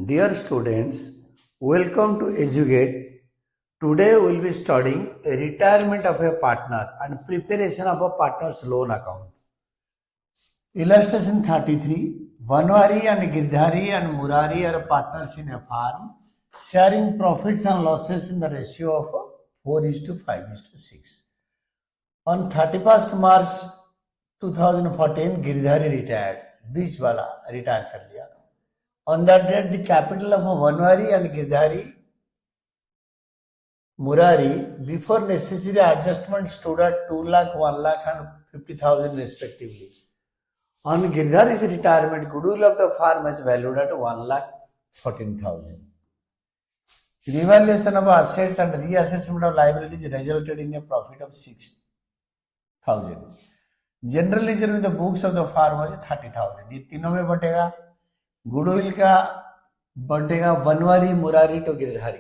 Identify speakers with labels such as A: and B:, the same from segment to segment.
A: Dear students, welcome to Educate. Today we will be studying a retirement of a partner and preparation of a partner's loan account. Illustration 33. Vanwari and Girdhari and Murari are partners in a farm, sharing profits and losses in the ratio of 4:5:6. On 31st March 2014, Girdhari retired. बीच वाला retire कर लिया. On that date, the capital of Vanwari and Girdhari Murari, before necessary adjustment, stood at 2 lakh, 1 lakh and 50,000 respectively. On Girdhari's retirement, goodwill of the farm is valued at 1 lakh 14,000. Revaluation of assets and reassessment of liabilities resulted in a profit of 6,000. General ledger with the books of the farm was 30,000. ये तीनों में बटेगा. Goodwill का बटेगा Banwari Murari to Girdhari,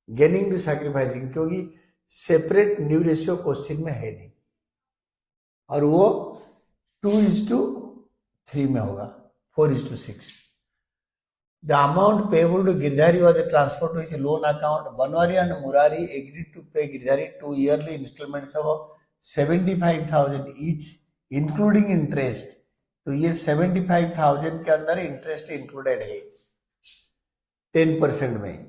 A: gaining to sacrificing, क्योंकि separate new ratio question में है नहीं, और वो 2:3 में होगा, 4:6. The amount payable to Girdhari was transfer to his loan account. Banwari and Murari agreed to pay Girdhari 2 yearly instalments of 75,000 each including interest. तो ये 75,000 के अंदर इंटरेस्ट इंक्लूडेड है 10% में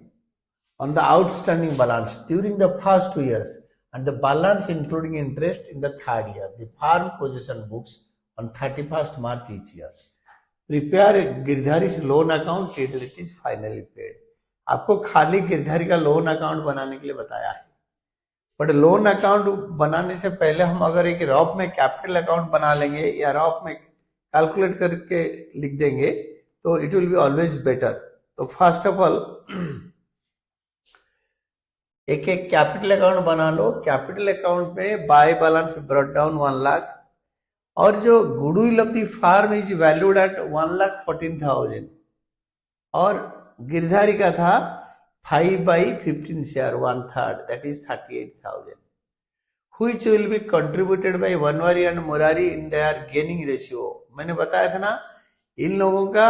A: on the outstanding balance during the first 2 years and the balance including interest in the 3rd year. The farm possession books on 31st March each year. Prepare गिरधारी's loan account till it is finally paid. आपको खाली गिरधारी का loan account बनाने के लिए बताया है, but loan account बनाने से पहले हम अगर एक रॉप में कैपिटल अकाउंट बना लेंगे या रॉप में कैलकुलेट करके लिख देंगे तो it will be always better. तो फर्स्ट ऑफ ऑल एक कैपिटल अकाउंट बना लो. कैपिटल अकाउंट में by balance brought down 1 lakh, और जो goodwill of the firm is valued at 1,14,000, और गिरधारी का था 5/15 share 1/3, that is 38,000, which will be contributed by Vanwari and Murari in their gaining ratio. मैंने बताया था ना, इन लोगों का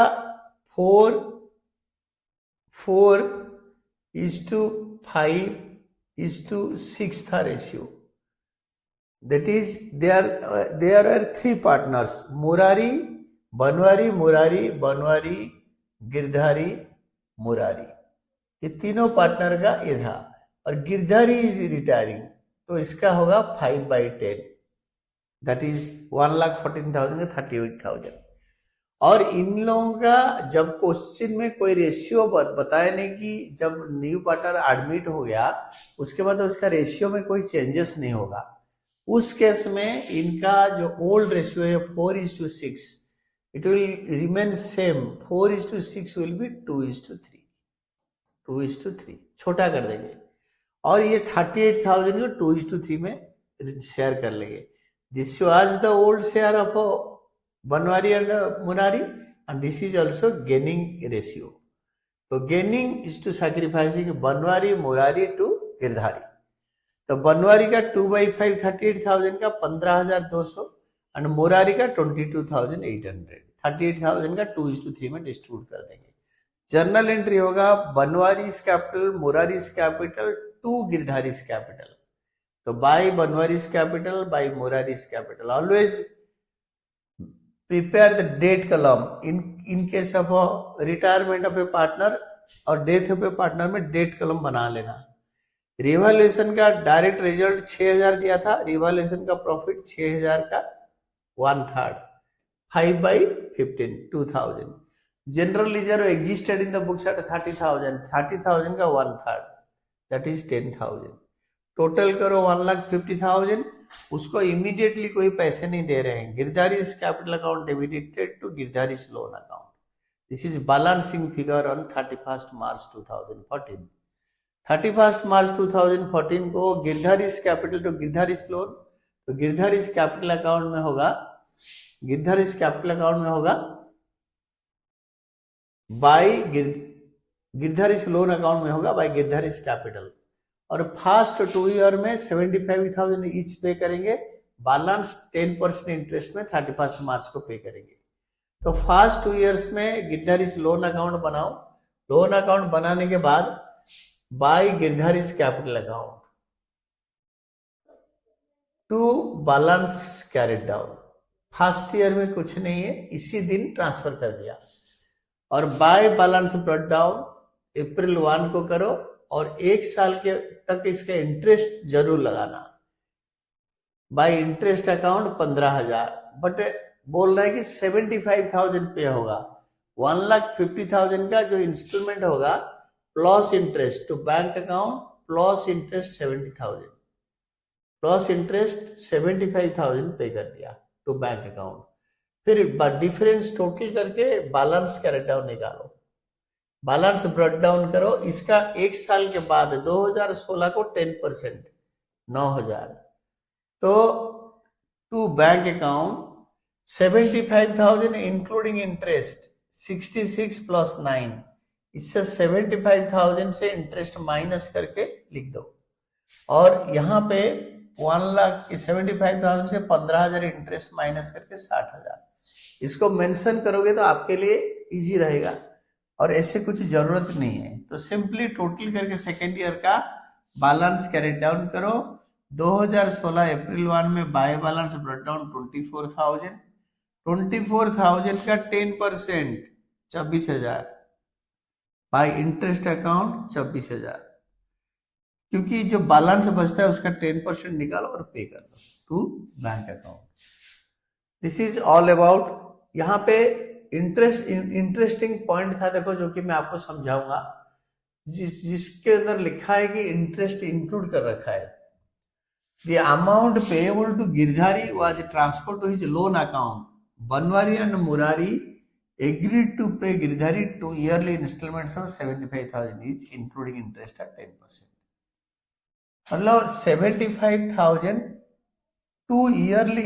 A: 4:5:6 था ratio. That is, there are 3 partners: Murari, Vanwari, Murari, Vanwari, Girdhari, Murari. ये तीनों पार्टनर का ये था, और गिरधारी इज रिटायरिंग, तो इसका होगा 5/10, दैट इज 1,14,000 का 38,000. और इन लोगों का जब क्वेश्चन में कोई रेशियो बताया नहीं कि जब न्यू पार्टनर एडमिट हो गया उसके बाद उसका रेशियो में कोई चेंजेस नहीं होगा, उस केस में इनका जो ओल्ड रेशियो है 4:6, it will remain same. 4:6 will be 2:3, 2:3 छोटा कर देंगे, और ये 38,000 को 2:3 में शेयर कर लेंगे. This was the old share of Banwari and Murari, and this is also gaining ratio. तो gaining is to sacrificing Banwari Murari to Girdhari. तो बनवारी का 2/5 38,000 का 15,200, एंड मुरारी का 22,800. 38,000 का 2:3 में डिस्ट्रीब्यूट कर देंगे. जर्नल एंट्री होगा Banwari's capital, Murari's capital to Girdhari's capital. तो by Banwari's capital, by Murari's capital. Always prepare the डेट column in case of retirement of a partner और डेथ ऑफ ए पार्टनर में डेट कॉलम बना लेना. रिवैल्यूएशन का डायरेक्ट रिजल्ट 6,000 दिया था. रिवैल्यूएशन का प्रॉफिट 6,000 का 1/3, 5/15 2,000. General ledger existed in the books at 30,000, 30,000 का 1/3, दैट इज 10,000. टोटल करो 1,50,000. उसको इमीडिएटली कोई पैसे नहीं दे रहे हैं. Girdhari's capital account debited to Girdhari's loan account. This is balancing figure on 31st March 2014. 31st March 2014 को Girdhari's capital to Girdhari's loan, तो गिरधारीज कैपिटल अकाउंट में होगा, गिरधारीज कैपिटल अकाउंट में होगा बाय गिरधारीज लोन अकाउंट में होगा बाय गिरधारीज कैपिटल. और फर्स्ट 2 year में 75,000 ईच पे करेंगे. बैलेंस 10% इंटरेस्ट में 31st March को पे करेंगे. तो फर्स्ट 2 years में गिरधारीज लोन अकाउंट बनाओ, लोन अकाउंट बनाने के बाद by Girdhari's capital account to balance carried down. First year में कुछ नहीं है, इसी दिन ट्रांसफर कर दिया। और बाय बैलेंस ब्रॉट डाउन अप्रैल 1 को करो और 1 साल के तक इसका इंटरेस्ट जरूर लगाना। बाय इंटरेस्ट अकाउंट 15,000, बट बोल रहा है कि 75,000 पे होगा। 1,50,000 का जो इंस्टॉलमेंट होगा plus interest to bank account plus interest 70,000 plus interest 75,000 pay कर दिया टू बैंक अकाउंट। फिर डिफरेंस टोटल करके बैलेंस कैरेट डाउन निकालो, बैलेंस ब्रॉट डाउन करो। इसका 1 साल के बाद 2016 को 10% 9,000, तो to bank account 75,000 including interest 66 plus 9, इससे 75,000 से इंटरेस्ट माइनस करके लिख दो। और यहाँ पे 1,75,000 से 15,000 इंटरेस्ट माइनस करके 60,000। इसको मेंशन करोगे तो आपके लिए इजी रहेगा और ऐसे कुछ जरूरत नहीं है। तो सिंपली टोटल करके सेकेंड ईयर का बैलेंस कैरेट डाउन करो। 2016 अप्रैल 1 में बाय बैलेंस ब्रॉट डाउन 24,000 का 10% 24,000 बाय इंटरेस्ट अकाउंट 24,000, क्योंकि जो बैलेंस बचता है उसका 10% निकालो और पे कर दो to bank account. This is all about. यहाँ पे इंटरेस्टिंग पॉइंट था, देखो, जो कि मैं आपको समझाऊंगा, जिसके अंदर लिखा है कि इंटरेस्ट इंक्लूड कर रखा है। The amount payable to Girdhari was transferred to his loan account. Banwari and Murari agreed to pay Girdhari 2 yearly installments of 75,000 each, including interest at 10%. मतलब 75,000 2 yearly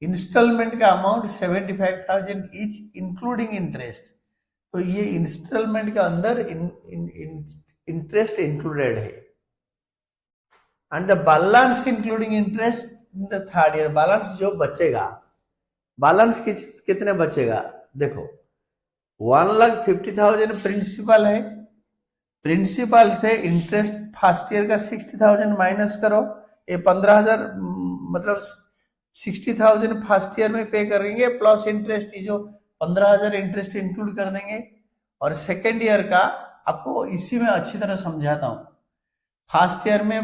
A: इंस्टॉलमेंट का अमाउंट 75,000 ईच इंक्लूडिंग इंटरेस्ट। तो ये इंस्टॉलमेंट के अंदर interest included है। And the balance including interest in the third year, balance जो बचेगा, balance कितने बचेगा देखो, 1,50,000 प्रिंसिपल है, प्रिंसिपल से इंटरेस्ट फर्स्ट ईयर का 60,000 माइनस करो, ये 15,000 मतलब 60,000 फर्स्ट ईयर में पे करेंगे प्लस इंटरेस्ट, ये जो 15,000 इंटरेस्ट इंक्लूड कर देंगे। और सेकेंड ईयर का आपको इसी में अच्छी तरह समझाता हूं। फर्स्ट ईयर में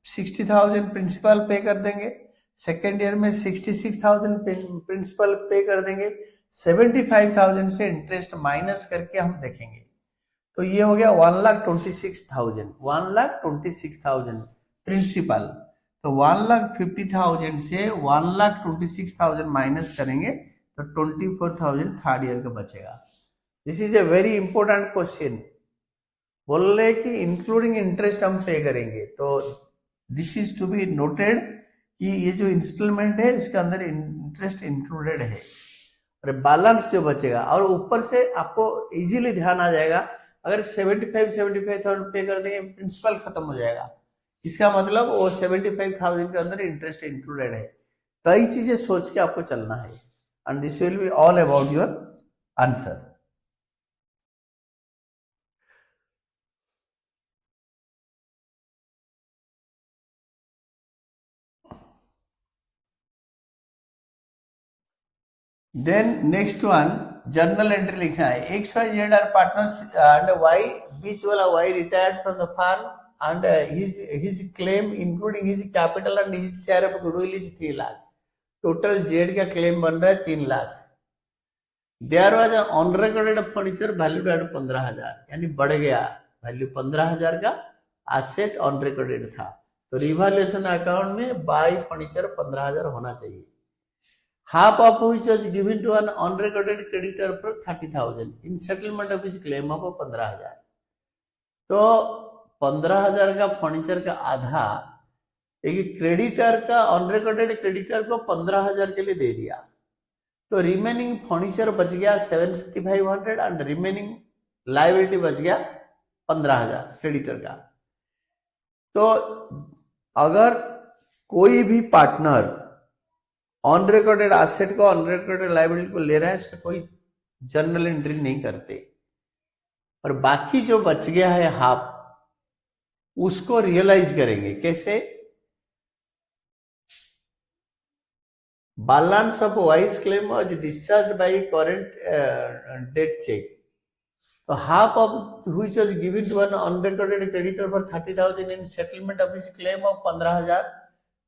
A: 60,000 प्रिंसिपल पे कर देंगे, सेकेंड ईयर में 66,000 प्रिंसिपल पे कर देंगे, 75,000 से इंटरेस्ट माइनस करके हम देखेंगे। तो ये हो गया 1,26,000 प्रिंसिपल। तो 1,50,000 से 1,26,000 माइनस करेंगे तो 24,000 थर्ड ईयर का बचेगा। This is a very important question. बोल रहे कि इंक्लूडिंग इंटरेस्ट हम पे करेंगे, तो this is to be noted कि ये जो इंस्टॉलमेंट है इसके अंदर इंटरेस्ट इंक्लूडेड है और बैलेंस जो बचेगा। और ऊपर से आपको इजीली ध्यान आ जाएगा, अगर 75,000 पे कर देंगे प्रिंसिपल खत्म हो जाएगा, इसका मतलब वो 75,000 के अंदर इंटरेस्ट इंक्लूडेड है। कई चीजें सोच के आपको चलना है and this will be all about your answer. Then next one, journal entry लिखना है। X Y Z are partners and Y, बीच वाला Y retired from the firm and his claim including his capital and his share of goodwill is 3 lakh. Total Z का claim बन रहा है 3 lakh. There was unrecorded furniture valued at 15,000, यानी बढ़ गया value 15,000 का एसेट ऑन रिकॉर्डेड था। तो रिवैल्यूएशन अकाउंट में बाय फर्नीचर 15,000 होना चाहिए। Half of which was given to an unrecorded creditor for 30,000 in settlement of his claim of 15,000। तो 15,000 का फर्नीचर का आधा एक क्रेडिटर का, ऑन रिकॉर्डेड क्रेडिटर को 15,000 के लिए दे दिया, तो रिमेनिंग फर्नीचर बच गया 7,500 एंड रिमेनिंग लायबिलिटी बच गया 15,000 क्रेडिटर का। तो अगर कोई भी पार्टनर ऑन रिकॉर्डेड एसेट को, ऑन रिकॉर्डेड लायबिलिटी को ले रहा है, उसका कोई जर्नल एंट्री नहीं करते। और बाकी जो बच गया है हाफ, उसको रियलाइज करेंगे कैसे? balance of Y's claim was discharged by current debt check. So half of which was given to an unrecorded creditor for 30,000 in settlement of his claim of 15,000.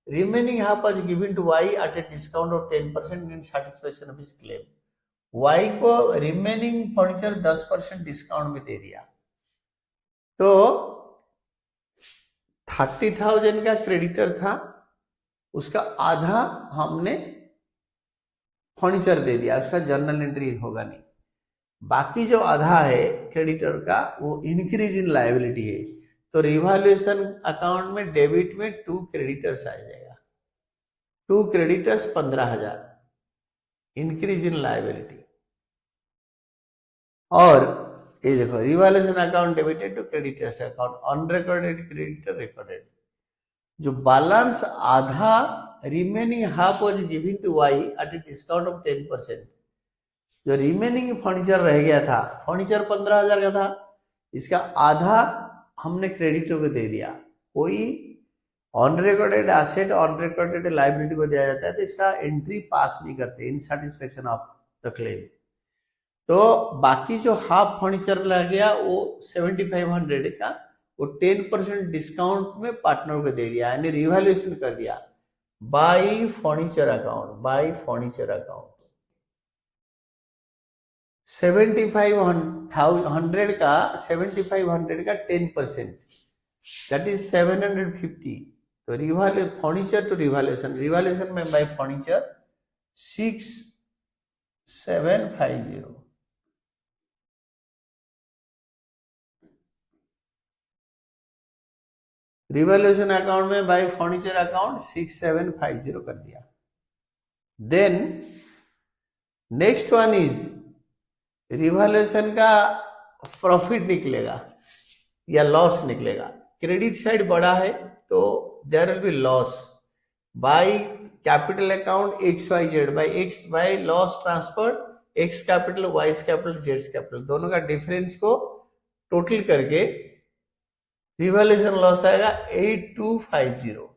A: Remaining half was given to Y at a discount of 10% in satisfaction of his claim. Y को remaining furniture 10% discount में दे दिया। तो 30,000 का creditor था, उसका आधा हमने furniture दे दिया, उसका जर्नल एंट्री होगा नहीं। बाकी जो आधा है क्रेडिटर का वो इंक्रीज इन लायबिलिटी है, तो रिवैल्यूएशन अकाउंट में डेबिट में 2 क्रेडिटर्स आ जाएगा। 2 क्रेडिटर्स 15,000 इंक्रीज इन लायबिलिटी। और ये देखो revaluation account debited to creditors account, unrecorded creditor recorded. जो बैलेंस आधा remaining half was given to Y at a discount of 10%। जो रिमेनिंग फर्नीचर रह गया था, फर्नीचर 15,000 का था, इसका आधा हमने क्रेडिटर को दे दिया। कोई अनरिकॉर्डेड एसेट अनरिकॉर्डेड लायबिलिटी को दिया जाता है तो इसका एंट्री पास नहीं करते इन सैटिस्फैक्शन ऑफ द क्लेम। तो बाकी जो हाफ फर्नीचर लग गया वो 7,500 का वो 10% डिस्काउंट में पार्टनर को दे दिया, यानी रिवैल्यूएशन कर दिया by furniture account. By furniture account 7,500 का 7,500 का 10% दैट इज 750। तो रिवैल्यू फर्नीचर टू रिवैल्यूएशन में बाय फर्नीचर 6,750। रिवैल्यूएशन अकाउंट में बाय फर्नीचर अकाउंट 6,750 कर दिया। Then next one is revaluation का प्रॉफिट निकलेगा या लॉस निकलेगा। क्रेडिट साइड बड़ा है तो there will be loss by capital account XYZ by loss transfer X capital Y capital Z capital, दोनों का डिफरेंस को टोटल करके रिवैल्यूएशन लॉस आएगा 8,250।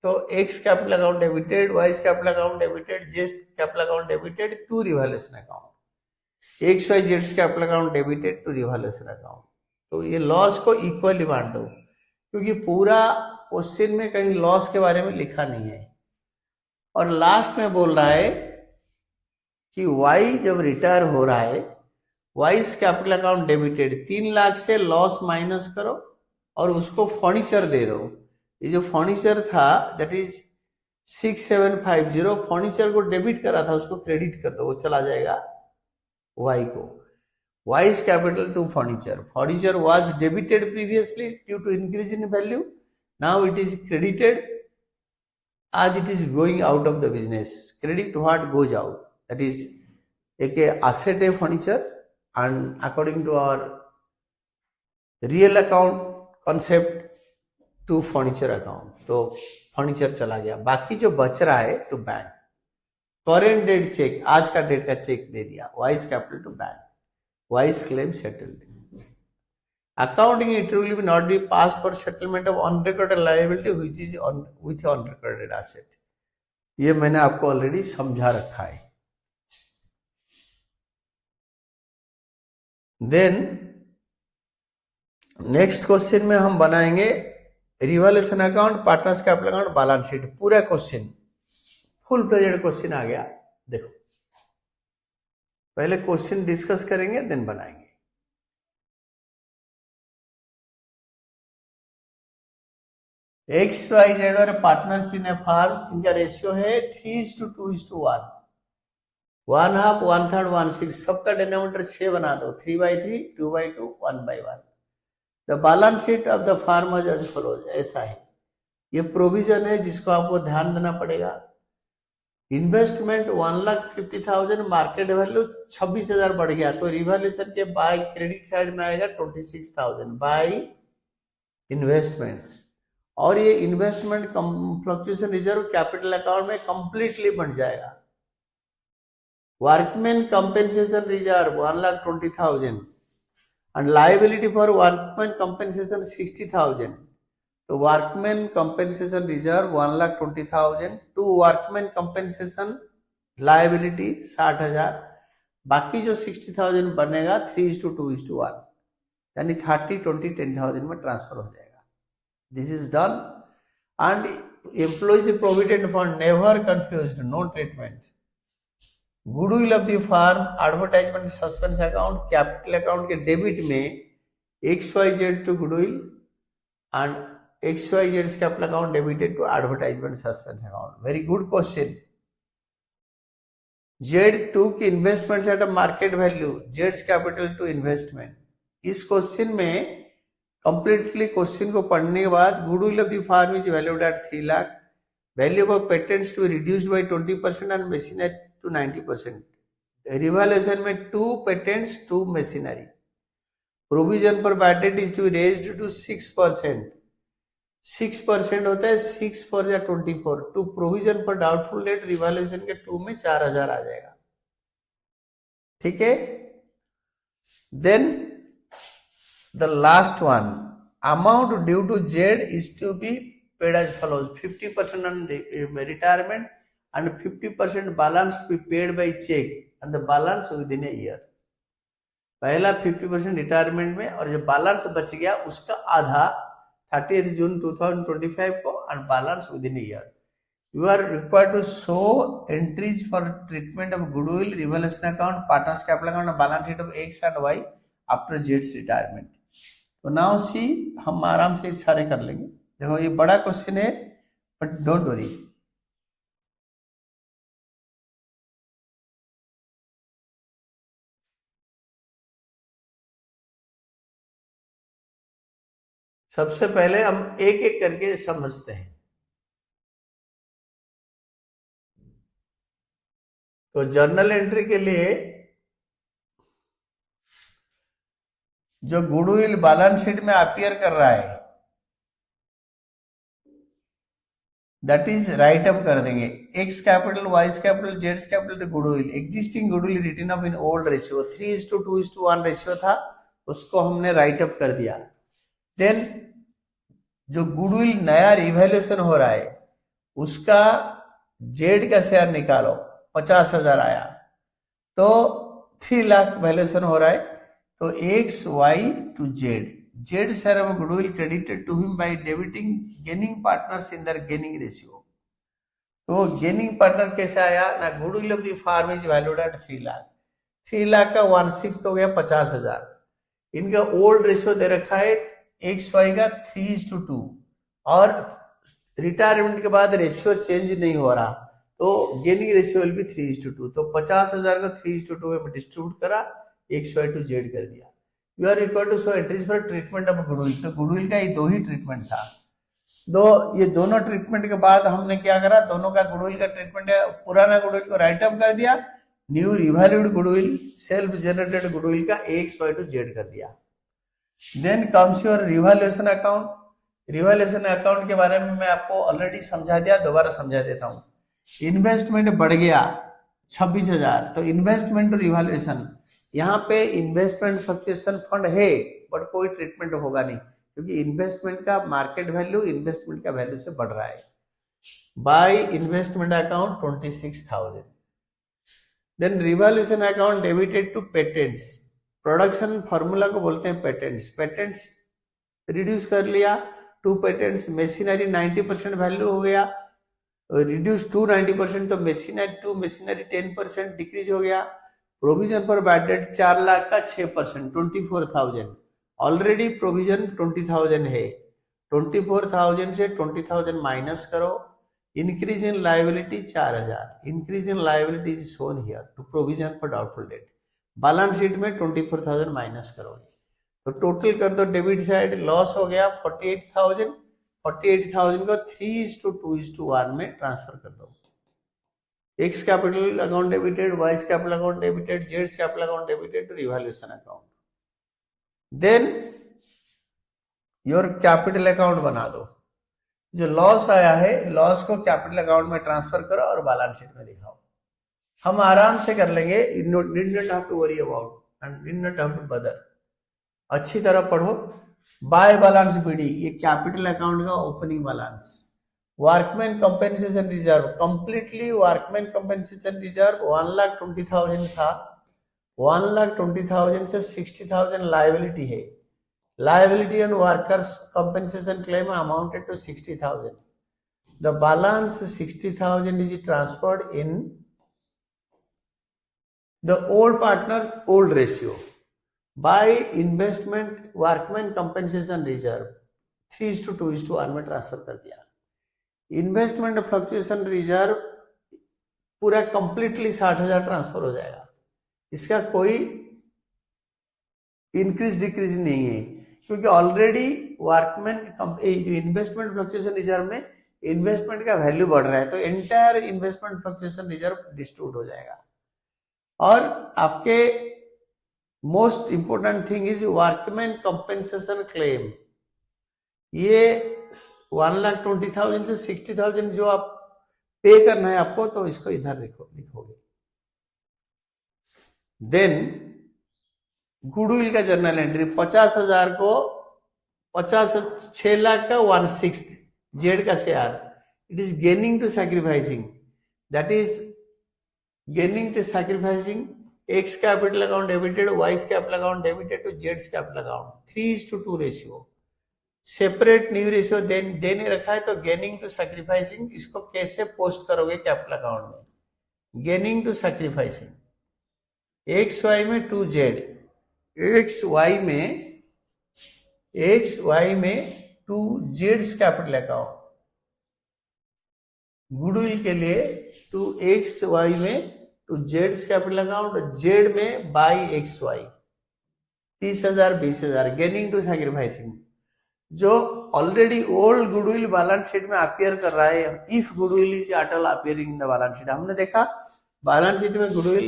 A: तो X capital account debited, Y capital account debited, Z capital account debited to revaluation account, XYZ capital account debited to revaluation account. तो ये loss को equally बांट दो, क्योंकि पूरा क्वेश्चन में कहीं लॉस के बारे में लिखा नहीं है। और लास्ट में बोल रहा है कि Y जब रिटायर हो रहा है, Y capital account debited 3 lakh से लॉस माइनस करो और उसको फर्नीचर दे दो। ये जो फर्नीचर था दैट इज 6,750, फर्नीचर को डेबिट करा था उसको क्रेडिट कर दो, वो चला जाएगा Y को। Y's capital to furniture. Furniture was debited previously due to increase in value. Now it is credited as it is going out of the business. Credit what goes out. That is एक asset है furniture, and according to our real account concept to furniture account. तो furniture चला गया, बाकी जो बच रहा है to bank. Current date check, आज का डेट का चेक दे दिया, Y's capital to bank. Y's claim settled. Accounting entry will not be passed for settlement of unrecorded liability which is with unrecorded asset. ये मैंने आपको ऑलरेडी समझा रखा है। देन नेक्स्ट क्वेश्चन में हम बनाएंगे revaluation account, partners capital account, balance sheet, पूरा क्वेश्चन फुल प्रेजेंट क्वेश्चन आ गया। देखो पहले क्वेश्चन डिस्कस करेंगे देन बनाएंगे। XYZ और पार्टनर्स इन ए फर्म, इनका रेशियो है 3:2:1, 1/2, 1/3, 1/6, सबका डिनोमिनेटर 6 बना दो, 3/3, 2/2, 1/1। The balance sheet of the firm was as follows, ऐसा है। ये प्रोविजन है जिसको आपको ध्यान देना पड़ेगा। इन्वेस्टमेंट 1,50,000, मार्केट वैल्यू 26,000 बढ़ गया, तो रिवैल्यूएशन के बाय क्रेडिट साइड में आएगा 26,000 बाय इन्वेस्टमेंट्स। और ये investment fluctuation reserve capital account में कंप्लीटली बन जाएगा। Workman compensation reserve 1,20,000, and liability for workman compensation 60,000, तो workman compensation reserve 1,20,000, to workman compensation liability 60,000, बाकी जो 60,000 बनेगा 3:2:1, यानी 30-20-10,000 में ट्रांसफर हो जाएगा. This is done. And employees provident fund never confused, no treatment. Goodwill of the firm, advertisement suspense account, capital account के debit में XYZ to goodwill and XYZ capital account debited to advertisement suspense account. Very good question. Z took investments at a market value, Z's capital to investment. इस question में completely question को पढ़ने के बाद goodwill of the firm is valued at 3 lakh, value of patents to reduced by 20% and machinery to 90%. Revaluation में 2 patents 2 machinery. Provision पर bad debt is to raised to 6%. 6% होता है 6 4 या 24. टू प्रोविजन पर डाउटफुल डेट रिवैल्यूएशन के 2 में 4,000 आ जाएगा. ठीक है. Then the last one, amount due to Z is to be paid as follows. 50% on retirement and 50% balance be paid by cheque and the balance within a year. पहला 50% retirement में, और जो बैलेंस बच गया उसका आधा 30th June 2025 को and balance within year. You are required to show entries for treatment of goodwill, revaluation account, partners capital account, balance sheet of X and Y after जेड्स retirement. तो now see, हम आराम से सारे कर लेंगे. देखो ये बड़ा क्वेश्चन है बट डोंट वरी. सबसे पहले हम एक एक करके समझते हैं. तो जर्नल एंट्री के लिए जो गुडविल बैलेंस शीट में अपीयर कर रहा है दैट इज राइट अप कर देंगे. X capital, Y capital, Z capital goodwill. Existing goodwill written up in old ratio 3:2:1 ratio था, उसको हमने राइट अप कर दिया. देन जो गुडविल नया रिवैल्यूएशन हो रहा है उसका जेड का शेयर निकालो, 50,000 आया, तो 3 लाख वैल्यूएशन हो रहा है. तो XY to Z share of goodwill credited to him by debiting gaining partners in their gaining ratio. तो गेनिंग पार्टनर कैसे आया ना, goodwill of the firm is valued at 3 lakh. 3 lakh का 1/6 हो गया 50,000. इनका ओल्ड रेशियो दे रखा है XY का 3:2, और रिटायरमेंट के बाद रेशियो चेंज नहीं हो रहा, तो गेनिंग रेशियो विल बी 3:2. तो 50,000 का 3:2 में डिस्ट्रीब्यूट करा, XY टू जेड कर दिया. You are required to show entries for treatment of goodwill. तो गुडविल का ये 2 ही ट्रीटमेंट था. ये दोनों ट्रीटमेंट के बाद हमने क्या करा, दोनों का गुडविल का ट्रीटमेंट है, पुराना गुडविल को राइट अप कर दिया, new revalued goodwill, self generated goodwill का XY टू जेड कर दिया. Then comes your revaluation account. Revaluation account के बारे में मैं आपको ऑलरेडी समझा दिया, दोबारा समझा देता हूं. इन्वेस्टमेंट बढ़ गया 26,000, तो इन्वेस्टमेंट टू रिवैल्यूएशन. यहाँ पे इन्वेस्टमेंट फ्लक्चुएशन फंड है बट कोई ट्रीटमेंट होगा नहीं, क्योंकि इन्वेस्टमेंट का मार्केट वैल्यू इन्वेस्टमेंट का वैल्यू से बढ़ रहा है. By investment account 26,000. Then revaluation account debited to patents. Production formula को बोलते हैं पेटेंट्स. पेटेंट्स रिड्यूस कर लिया, 2 पेटेंट्स. मशीनरी 90% वैल्यू हो गया, रिड्यूस टू 90%, तो मशीनरी 2 मशीनरी 10% डिक्रीज हो गया. प्रोविजन पर बैड डेट 4 लाख का 6%, 24,000. ऑलरेडी प्रोविजन 20,000 है, 24,000 से 20,000 माइनस करो. Increase in liability 4,000. Increase in liability is shown here to provision for doubtful debt. Balance sheet में 24,000 माइनस करोगे, तो टोटल कर दो. डेबिट साइड लॉस हो गया 48,000. 48,000 को 3:2:1 में ट्रांसफर कर दो. X capital account debited, Y capital account debited, Z capital account debited to revaluation account. Then your capital account बना दो. जो लॉस आया है, लॉस को कैपिटल अकाउंट में ट्रांसफर करो और बैलेंस शीट में दिखाओ. हम आराम से कर लेंगे, need not have to worry about and need not have to bother. अच्छी तरह पढ़ो। बाय बैलेंस बीडी, ये कैपिटल अकाउंट का opening balance. Workman compensation reserve, completely workman compensation reserve 1,20,000 था। 1,20,000 से 60,000 लायबिलिटी है। Liability and workers compensation claim amounted to 60,000। The balance 60,000 is transferred in the old partner old ratio by investment workman compensation reserve 3:2:1 में transfer कर दिया। Investment fluctuation reserve पूरा completely 60,000 transfer हो जाएगा। इसका कोई इंक्रीज डिक्रीज नहीं है, क्योंकि already workman investment fluctuation reserve में इन्वेस्टमेंट का वैल्यू बढ़ रहा है, तो entire investment fluctuation reserve distribute हो जाएगा। और आपके most important thing is workman compensation claim. ये 1,20,000 से 60,000 जो आप पे करना है आपको, तो इसको इधर लिखोगे। देन गुडविल का जर्नल एंट्री 50,000 को 6 लाख का 1/6 जेड का share, it is gaining to sacrificing, that is gaining to sacrificing X capital account debited, Y's capital account debited to जेड्स capital account, 3:2 ratio. Separate new ratio देने रखा है, तो gaining to sacrificing इसको कैसे पोस्ट करोगे capital account में? Gaining to sacrificing X Y में 2Z, एक्स वाई में 2Z कैपिटल अकाउंट, गुडविल के लिए 2XY में 2Z कैपिटल अकाउंट, जेड में by XY 30,000 20,000 gaining to sacrificing. जो already old goodwill balance sheet में अपियर कर रहा है, if goodwill is at all appearing in the balance sheet. हमने देखा बैलेंस शीट में गुडविल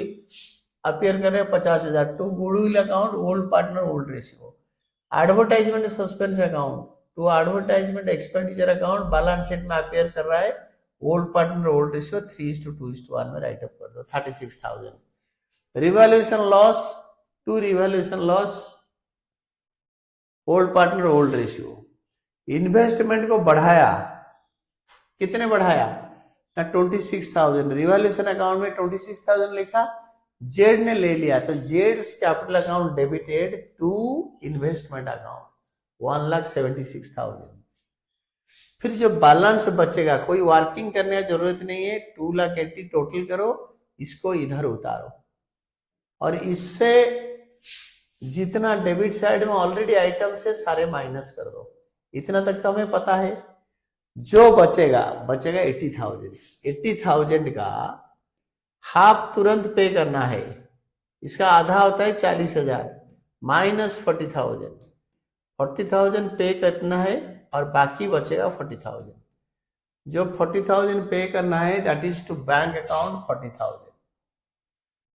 A: अपियर कर रहे हैं 50,000 to goodwill account old partner old ratio. Advertisement suspense account to advertisement expenditure account balance sheet में अपियर कर रहा है ओल्ड पार्टनर ओल्ड रेशियो 3:2:1 में राइट अप कर दो 36,000। Revaluation loss to revaluation loss old partner old ratio. Investment को बढ़ाया, कितने बढ़ाया ना 26,000, रिवैल्यूएशन अकाउंट में 26,000 लिखा, जेड ने ले लिया, तो जेड्स capital account debited to investment account 1,76,000। फिर जो बैलेंस बचेगा, कोई वर्किंग करने की जरूरत नहीं है, 2,80,000 टोटल करो, इसको इधर उतारो, और इससे जितना डेबिट साइड में ऑलरेडी आइटम से सारे माइनस कर दो। इतना तक तो हमें पता है। जो बचेगा 80,000। 80,000 का हाफ तुरंत पे करना है, इसका आधा होता है 40,000 माइनस 40,000। 40,000 पे करना है और बाकी बचेगा 40,000। जो 40,000 पे करना है that is to bank account 40,000।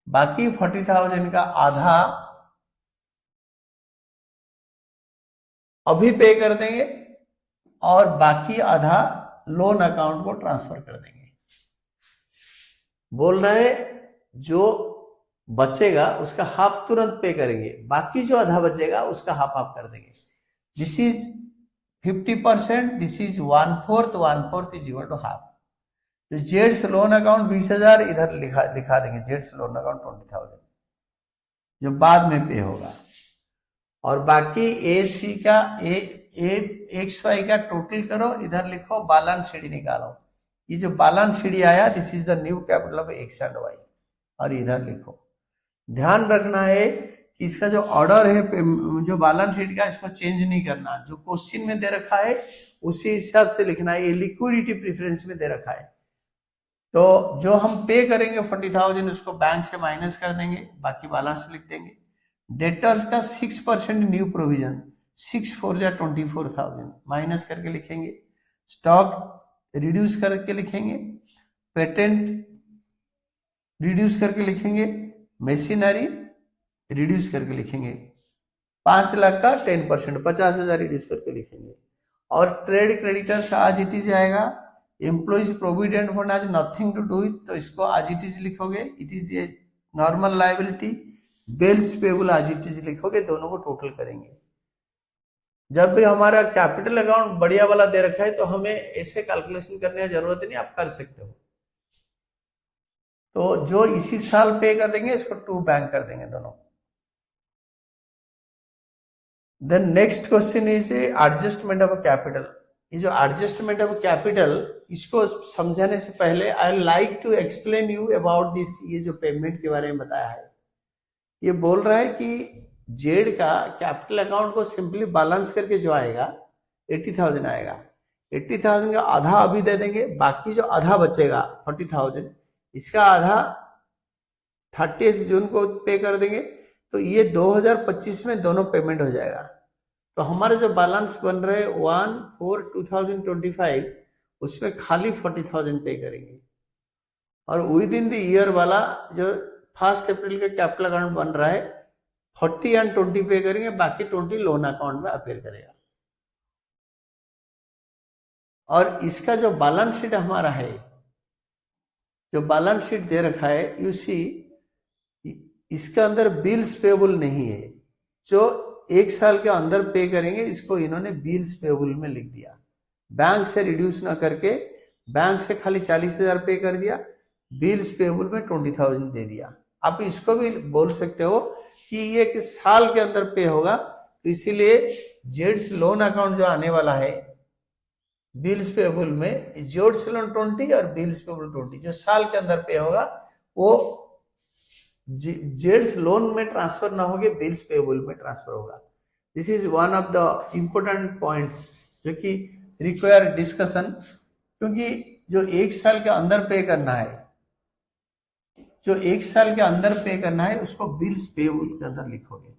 A: बाकी 40,000 का आधा अभी पे कर देंगे और बाकी आधा लोन अकाउंट को ट्रांसफर कर देंगे। बोल रहे जो बचेगा उसका हाफ तुरंत पे करेंगे, बाकी जो आधा बचेगा उसका हाफ हाफ कर देंगे। This is 50%, this is 1/4 is equal to half. तो जेड्स लोन अकाउंट 20,000 इधर दिखा देंगे, जेड्स लोन अकाउंट 20,000 जो बाद में पे होगा, और बाकी AC का XY का टोटल करो, इधर लिखो बैलेंस शीट निकालो। ये जो बैलेंस शीट आया this is the new capital of X and Y, और इधर लिखो। ध्यान रखना है कि इसका जो ऑर्डर है जो बैलेंस शीट का, इसको चेंज नहीं करना। जो क्वेश्चन में दे रखा है उसी हिसाब से लिखना है। ये लिक्विडिटी प्रेफरेंस में दे रखा है, तो जो हम पे करेंगे 40,000 उसको बैंक से माइनस कर देंगे, बाकी बैलेंस लिख देंगे। डेटर्स का 6% न्यू प्रोविजन 6/4 या 24,000 माइनस करके लिखेंगे। स्टॉक रिड्यूस करके लिखेंगे, पेटेंट रिड्यूस करके लिखेंगे, मशीनरी रिड्यूस करके लिखेंगे। 5 लाख का 10% 50,000 रिड्यूस करके लिखेंगे। और trade creditors as it is आएगा। Employees provident fund as nothing to do with, तो इसको आज इट इज लिखोगे, it is a normal liability. Bills payable as it is लिखोगे, दोनों को टोटल करेंगे। जब भी हमारा कैपिटल अकाउंट बढ़िया वाला दे रखा है तो हमें ऐसे कैलकुलेशन करने की जरूरत नहीं, आप कर सकते हो। तो जो इसी साल पे कर देंगे इसको टू बैंक कर देंगे दोनों। Then next question is adjustment of capital. ये जो एडजस्टमेंट ऑफ कैपिटल, इसको समझाने से पहले I like to explain you about this. ये जो पेमेंट के बारे में बताया है, ये बोल रहा है कि जेड का कैपिटल अकाउंट को सिंपली बैलेंस करके जो आएगा 80,000 आएगा। 80,000 का आधा अभी दे देंगे, बाकी जो आधा बचेगा 40,000, इसका आधा 30 जून को पे कर देंगे। तो ये 2025 में दोनों पेमेंट हो जाएगा। तो हमारे जो बैलेंस बन रहे 1/4/2025, उसमें खाली 40,000 पे करेंगे। और विद इन द ईयर वाला जो 1 अप्रैल का कैपिटल अकाउंट बन रहा है 40 एंड 20 पे करेंगे, बाकी 20 लोन अकाउंट में अपेयर करेगा। और इसका जो बैलेंस शीट हमारा है, जो बैलेंस शीट दे रखा है, यू सी इसके अंदर बिल्स पेबल नहीं है। जो 1 साल के अंदर पे करेंगे इसको इन्होंने बिल्स पेबल में लिख दिया। बैंक से रिड्यूस ना करके बैंक से खाली 40,000 पे कर दिया, बिल्स पेबल में 20,000 दे दिया। आप इसको भी बोल सकते हो कि ये किस साल के अंदर पे होगा। तो इसीलिए जेड्स लोन अकाउंट जो आने वाला है बिल्स पेबल में, जेड्स लोन 20 और बिल्स पेबल 20, जो साल के अंदर पे होगा वो जेड्स लोन में ट्रांसफर ना होगे, बिल्स पेबल में ट्रांसफर होगा। This is one of the important points जो कि रिक्वायर डिस्कशन, क्योंकि जो 1 साल के अंदर पे करना है, जो 1 साल के अंदर पे करना है उसको बिल्स पेबल के अंदर लिखोगे।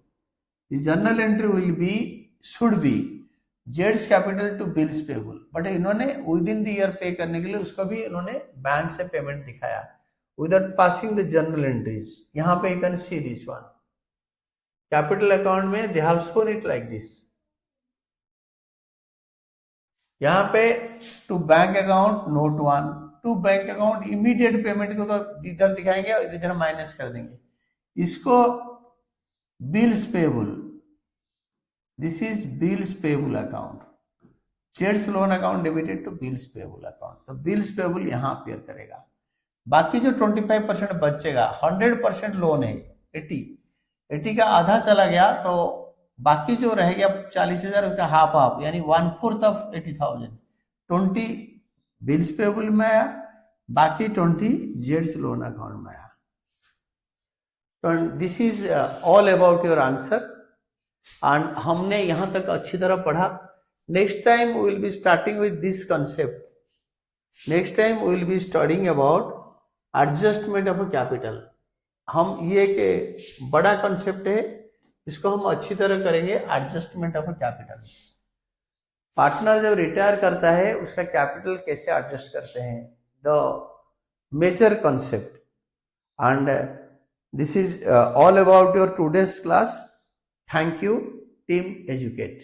A: The journal entry will be should be जेड्स capital to bills payable, but इन्होंने within the year pay करने के लिए उसको भी इन्होंने बैंक से पेमेंट दिखाया without passing the journal entries. यहाँ पे you can see this one. Capital account में they have shown it like this. यहाँ पे to bank account note 1, to bank account immediate payment को तो इधर दिखाएंगे और इधर माइनस कर देंगे। इसको bills payable, this is bills payable account. जेड्स loan account debited to bills payable account, तो बिल्स पेबल यहाँ अपेयर करेगा। बाकी जो 25% बचेगा, 100% लोन है 80 का आधा चला गया, तो बाकी जो रह गया 40,000 उसका हाफ यानी 1/4 ऑफ 80,000 20 बिल्स पेबल में आया, बाकी 20 जेड्स लोन अकाउंट में आया। तो this is all about your answer. And हमने यहां तक अच्छी तरह पढ़ा। Next time we will be starting with this concept. Next time we will be studying about adjustment of capital. हम ये एक बड़ा कंसेप्ट है, इसको हम अच्छी तरह करेंगे। एडजस्टमेंट ऑफ कैपिटल, पार्टनर जब रिटायर करता है उसका कैपिटल कैसे एडजस्ट करते हैं, the major concept. And this is all about your today's class. Thank you team educate.